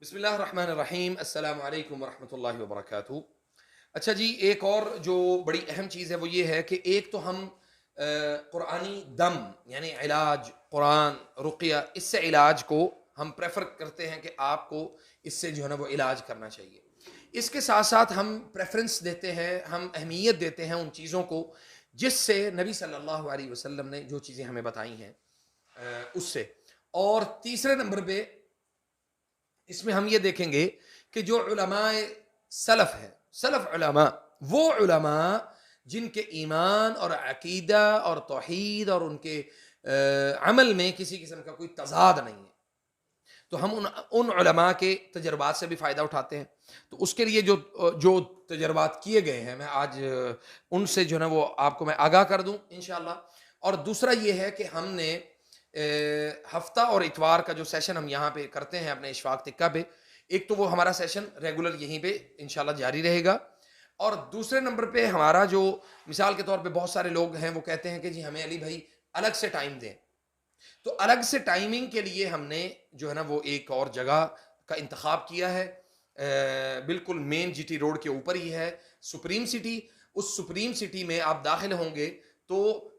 بسم اللہ الرحمن الرحیم، السلام علیکم ورحمۃ اللہ وبرکاتہ۔ اچھا جی، ایک اور جو بڑی اہم چیز ہے وہ یہ ہے کہ ایک تو ہم قرآنی دم یعنی علاج قرآن رقیہ، اس سے علاج کو ہم پریفر کرتے ہیں کہ آپ کو اس سے جو ہے نا وہ علاج کرنا چاہیے۔ اس کے ساتھ ساتھ ہم پریفرنس دیتے ہیں، ہم اہمیت دیتے ہیں ان چیزوں کو جس سے نبی صلی اللہ علیہ وسلم نے جو چیزیں ہمیں بتائی ہیں اس سے۔ اور تیسرے نمبر پہ اس میں ہم یہ دیکھیں گے کہ جو علماء سلف ہیں، سلف علماء، وہ علماء جن کے ایمان اور عقیدہ اور توحید اور ان کے عمل میں کسی قسم کا کوئی تضاد نہیں ہے، تو ہم ان علماء کے تجربات سے بھی فائدہ اٹھاتے ہیں۔ تو اس کے لیے جو تجربات کیے گئے ہیں، میں آج ان سے جو ہے نا وہ آپ کو میں آگاہ کر دوں انشاءاللہ۔ اور دوسرا یہ ہے کہ ہم نے ہفتہ اور اتوار کا جو سیشن ہم یہاں پہ کرتے ہیں اپنے اشفاق تکہ پہ، ایک تو وہ ہمارا سیشن ریگولر یہیں پہ انشاءاللہ جاری رہے گا، اور دوسرے نمبر پہ ہمارا جو مثال کے طور پہ بہت سارے لوگ ہیں وہ کہتے ہیں کہ جی ہمیں علی بھائی الگ سے ٹائم دیں، تو الگ سے ٹائمنگ کے لیے ہم نے جو ہے نا وہ ایک اور جگہ کا انتخاب کیا ہے، بالکل مین جی ٹی روڈ کے اوپر ہی ہے سپریم سٹی۔ اس سپریم سٹی میں آپ داخل ہوں گے تو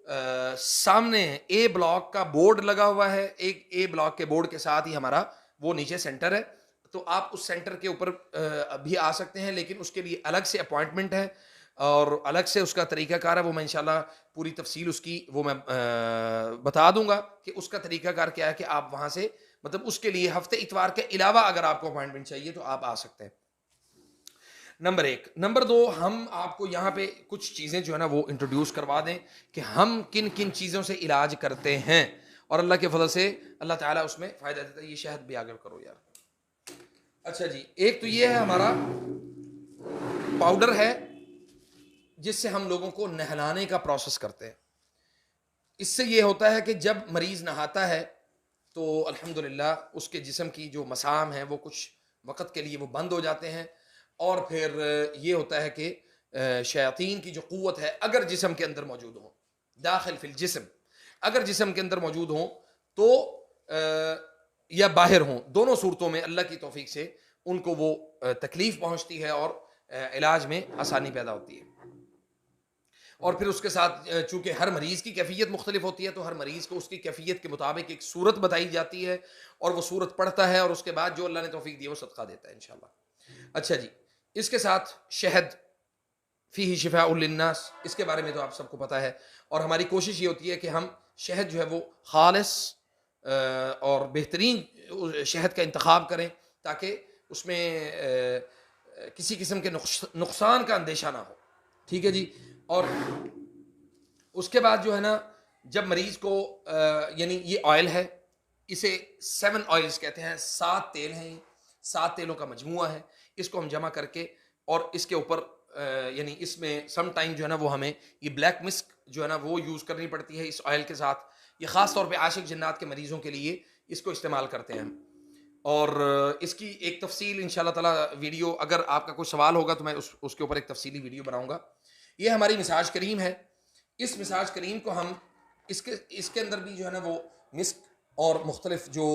سامنے اے بلاک کا بورڈ لگا ہوا ہے، ایک اے بلاک کے بورڈ کے ساتھ ہی ہمارا وہ نیچے سینٹر ہے، تو آپ اس سینٹر کے اوپر بھی آ سکتے ہیں، لیکن اس کے لیے الگ سے اپوائنٹمنٹ ہے اور الگ سے اس کا طریقہ کار ہے، وہ میں انشاءاللہ پوری تفصیل اس کی وہ میں بتا دوں گا کہ اس کا طریقہ کار کیا ہے کہ آپ وہاں سے مطلب اس کے لیے ہفتے اتوار کے علاوہ اگر آپ کو اپوائنٹمنٹ چاہیے تو آپ آ سکتے ہیں۔ نمبر ایک۔ نمبر دو، ہم آپ کو یہاں پہ کچھ چیزیں جو ہے نا وہ انٹروڈیوس کروا دیں کہ ہم کن کن چیزوں سے علاج کرتے ہیں، اور اللہ کے فضل سے اللہ تعالیٰ اس میں فائدہ دیتا ہے۔ یہ شہد بھی آگے کرو یار۔ اچھا جی، ایک تو یہ ہے ہمارا پاؤڈر ہے جس سے ہم لوگوں کو نہلانے کا پروسیس کرتے ہیں۔ اس سے یہ ہوتا ہے کہ جب مریض نہاتا ہے تو الحمدللہ اس کے جسم کی جو مسام ہیں وہ کچھ وقت کے لیے وہ بند ہو جاتے ہیں، اور پھر یہ ہوتا ہے کہ شیاطین کی جو قوت ہے اگر جسم کے اندر موجود ہوں، داخل فی الجسم، اگر جسم کے اندر موجود ہوں تو یا باہر ہوں، دونوں صورتوں میں اللہ کی توفیق سے ان کو وہ تکلیف پہنچتی ہے اور علاج میں آسانی پیدا ہوتی ہے۔ اور پھر اس کے ساتھ چونکہ ہر مریض کی کیفیت مختلف ہوتی ہے تو ہر مریض کو اس کی کیفیت کے مطابق ایک صورت بتائی جاتی ہے، اور وہ صورت پڑھتا ہے، اور اس کے بعد جو اللہ نے توفیق دی وہ صدقہ دیتا ہے انشاءاللہ۔ اچھا جی، اس کے ساتھ شہد فیہ شفاء للناس، اس کے بارے میں تو آپ سب کو پتہ ہے، اور ہماری کوشش یہ ہوتی ہے کہ ہم شہد جو ہے وہ خالص اور بہترین شہد کا انتخاب کریں تاکہ اس میں کسی قسم کے نقصان کا اندیشہ نہ ہو، ٹھیک ہے جی۔ اور اس کے بعد جو ہے نا جب مریض کو یعنی یہ آئل ہے، اسے 7 آئلز کہتے ہیں، 7 تیل ہیں، یہ 7 تیلوں کا مجموعہ ہے، اس کو ہم جمع کر کے اور اس کے اوپر یعنی اس میں سم ٹائم جو ہے نا وہ ہمیں یہ بلیک مسک جو ہے نا وہ یوز کرنی پڑتی ہے اس آئل کے ساتھ۔ یہ خاص طور پہ عاشق جنات کے مریضوں کے لیے اس کو استعمال کرتے ہیں ہم، اور اس کی ایک تفصیل انشاءاللہ تعالی ویڈیو، اگر آپ کا کوئی سوال ہوگا تو میں اس کے اوپر ایک تفصیلی ویڈیو بناؤں گا۔ یہ ہماری مساج کریم ہے، اس مساج کریم کو ہم اس کے اندر بھی جو ہے نا وہ مسک اور مختلف جو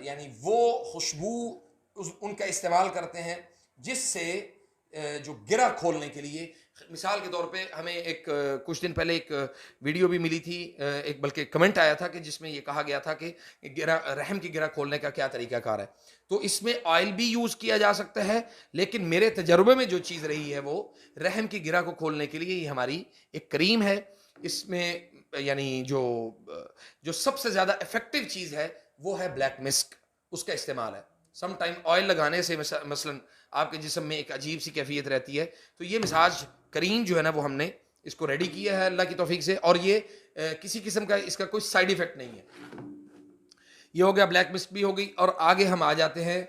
یعنی وہ خوشبو ان کا استعمال کرتے ہیں جس سے جو گرہ کھولنے کے لیے، مثال کے طور پہ ہمیں ایک کچھ دن پہلے ایک ویڈیو بھی ملی تھی، ایک بلکہ کمنٹ آیا تھا کہ جس میں یہ کہا گیا تھا کہ رحم کی گرہ کھولنے کا کیا طریقہ کار ہے، تو اس میں آئل بھی یوز کیا جا سکتا ہے، لیکن میرے تجربے میں جو چیز رہی ہے وہ رحم کی گرہ کو کھولنے کے لیے یہ ہماری ایک کریم ہے۔ اس میں یعنی جو سب سے زیادہ افیکٹو چیز ہے وہ ہے بلیک مسک، اس کا استعمال ہے۔ سم ٹائم آئل لگانے سے مثلا آپ کے جسم میں ایک عجیب سی کیفیت رہتی ہے، تو یہ مساج کریم جو ہے نا وہ ہم نے اس کو ریڈی کیا ہے اللہ کی توفیق سے، اور یہ کسی قسم کا اس کا کوئی سائیڈ ایفیکٹ نہیں ہے۔ یہ ہو گیا بلیک مسک بھی ہو گئی، اور آگے ہم آ جاتے ہیں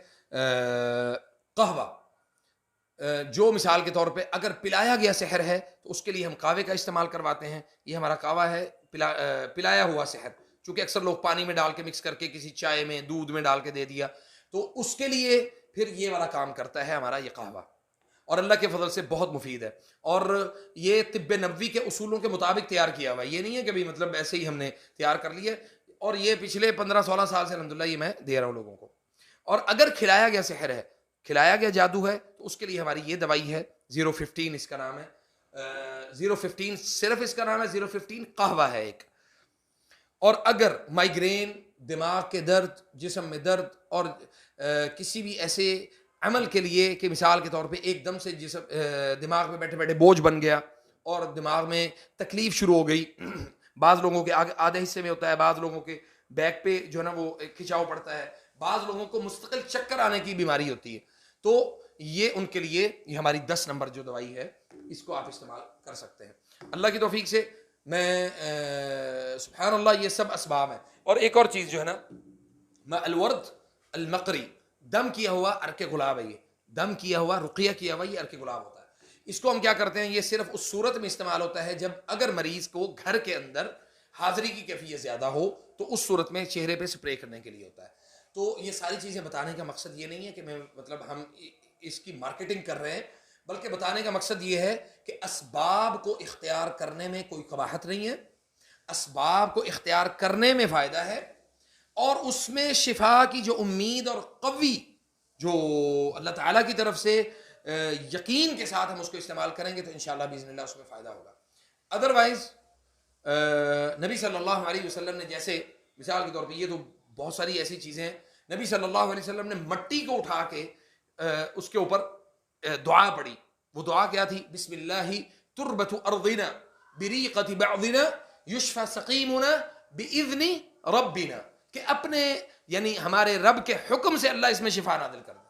قہوہ، جو مثال کے طور پہ اگر پلایا گیا سحر ہے تو اس کے لیے ہم قہوے کا استعمال کرواتے ہیں۔ یہ ہمارا قہوہ ہے، پلایا ہوا سحر، چونکہ اکثر لوگ پانی میں ڈال کے مکس کر کے کسی چائے میں دودھ میں ڈال کے دے دیا، تو اس کے لیے پھر یہ والا کام کرتا ہے ہمارا یہ قہوہ، اور اللہ کے فضل سے بہت مفید ہے، اور یہ طب نبوی کے اصولوں کے مطابق تیار کیا ہوا ہے، یہ نہیں ہے کہ بھی مطلب ایسے ہی ہم نے تیار کر لیا، اور یہ پچھلے 15-16 سال سے الحمدللہ یہ میں دے رہا ہوں لوگوں کو۔ اور اگر کھلایا گیا سحر ہے، کھلایا گیا جادو ہے، تو اس کے لیے ہماری یہ دوائی ہے 015، اس کا نام ہے 015، صرف اس کا نام ہے 015 قہوہ ہے ایک. اور اگر مائیگرین، دماغ کے درد، جسم میں درد، اور کسی بھی ایسے عمل کے لیے کہ مثال کے طور پہ ایک دم سے جسم دماغ میں بیٹھے بیٹھے بوجھ بن گیا اور دماغ میں تکلیف شروع ہو گئی، بعض لوگوں کے آدھے حصے میں ہوتا ہے، بعض لوگوں کے بیک پہ جو ہے نا وہ کھچاؤ پڑتا ہے، بعض لوگوں کو مستقل چکر آنے کی بیماری ہوتی ہے، تو یہ ان کے لیے یہ ہماری 10 نمبر جو دوائی ہے اس کو آپ استعمال کر سکتے ہیں. اللہ کی توفیق سے میں سبحان اللہ یہ سب اسباب ہیں. اور ایک اور چیز جو ہے نا، الورد المقری، دم کیا ہوا عرق گلاب ہے، یہ دم کیا ہوا رقیہ کیا ہوا یہ عرق گلاب ہوتا ہے. اس کو ہم کیا کرتے ہیں، یہ صرف اس صورت میں استعمال ہوتا ہے جب اگر مریض کو گھر کے اندر حاضری کی کیفیت زیادہ ہو تو اس صورت میں چہرے پہ سپرے کرنے کے لیے ہوتا ہے. تو یہ ساری چیزیں بتانے کا مقصد یہ نہیں ہے کہ میں مطلب ہم اس کی مارکیٹنگ کر رہے ہیں، بلکہ بتانے کا مقصد یہ ہے کہ اسباب کو اختیار کرنے میں کوئی قباحت نہیں ہے، اسباب کو اختیار کرنے میں فائدہ ہے، اور اس میں شفا کی جو امید اور قوی جو اللہ تعالیٰ کی طرف سے یقین کے ساتھ ہم اس کو استعمال کریں گے تو انشاءاللہ باذن اللہ اس میں فائدہ ہوگا. ادروائز نبی صلی اللہ علیہ وسلم نے جیسے مثال کے طور پہ، یہ تو بہت ساری ایسی چیزیں ہیں، نبی صلی اللہ علیہ وسلم نے مٹی کو اٹھا کے اس کے اوپر دعا پڑھی. وہ دعا کیا تھی؟ بسم اللہ تربت ارضنا بریقت بعضنا یشفى سقیمنا باذن ربنا، کہ اپنے یعنی ہمارے رب کے حکم سے اللہ اس میں شفا نازل کر دے.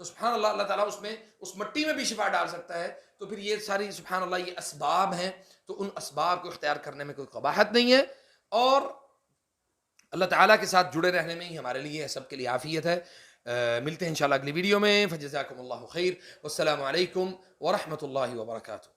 تو سبحان اللہ، اللہ تعالیٰ اس میں اس مٹی میں بھی شفا ڈال سکتا ہے. تو پھر یہ ساری سبحان اللہ یہ اسباب ہیں، تو ان اسباب کو اختیار کرنے میں کوئی قباحت نہیں ہے، اور اللہ تعالیٰ کے ساتھ جڑے رہنے میں ہی ہمارے لیے سب کے لیے عافیت ہے. ملتے ہیں انشاءاللہ اگلی ویڈیو میں. فجزاکم اللہ خیر، والسلام علیکم ورحمۃ اللہ وبرکاتہ.